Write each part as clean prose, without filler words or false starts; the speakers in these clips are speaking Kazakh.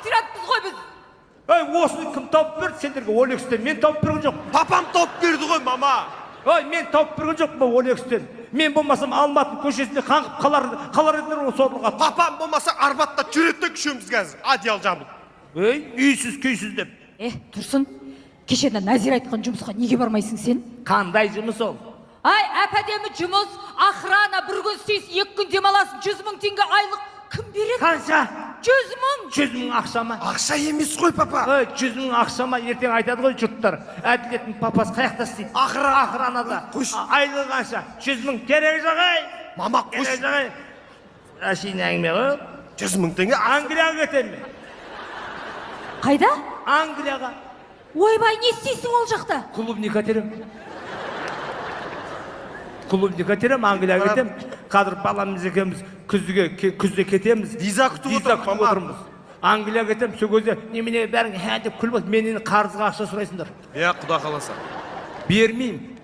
квартиратпыз ғой біз. Ой, осыны кім тауып берді сендерге Олексден? Мен тауып берген жоқ. Папам тауып берді ғой, мама. Ой, мен тауып берген жоқ бұл Олексден. Мен болмасам Алматы көшесінде қаңғып қалар едіңдер ғой сорлыға. Папам болмаса Арбатта жүреттік үшеуміз қазір. Одеял жамылып. Ей, үйсіз күйсіз деп. Тұрсын, кешені Назир айтқан жұмысқа неге бармайсың сен? Қандай жұмыс ол? Ай, әп-әдемі жұмыс, охрана, бір күн істейсің, 2 күн демаласың, 100 мың теңге айлық кім береді? Қанша? 100 мың. 100 мың ақша ма? Ақша емес қой, папа. Ой, 100 мың ақша ма? Ертең айтады ғой жұрттар. Әділеттің папасы қаяқта істейді? Охранада. Айлығы қанша? 100 мың. Керек жағай. Мама, қош. Керек жағай. Әшейін әңгіме ғой. 100 мың теңге. Англияға кетемін мен. Қайда? Англияға. Ойбай, не істейсің ол жақта? Клубник әтерем. Клубник әтерем, Англияға кетем. Қазір баламыз екеуміз күзде кетеміз. Виза күтіп отырмыз. Англияға кетем, сол кезде немене бәрің деп күліп отыр. Менен қарызға ақша сұрайсыңдар. Құда қаласа. Бермеймін.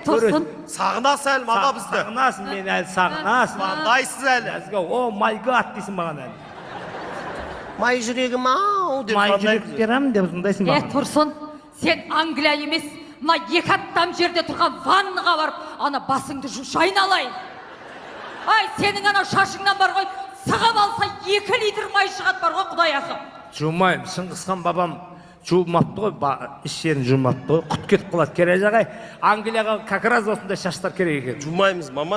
Тұрсын. Сағынасың әлі маға бізді. Сағынасың, мен әлі сағынасың. Маңдайсыз әлі. О, май гад дейсің маған әлі. Май жүрегім ау деп. Май жүрек берем деп ұзындайсың маған. Тұрсын, сен Англия емес, мына 2 аттам жерде тұрған ванныға барып, ана басыңды жайын алайын. Ай, сенің ана шашыңнан бар ғой, сығып алса 2 литр май шығады бар ғой, Құдай ақы. Жумайым, Шыңғысхан бабам жумапты ғой, іш жерін жумапты ғой, құт кетіп қалады. Керек жағай, Англияға как раз осындай шаштар керек екен. Жумаймыз, мама.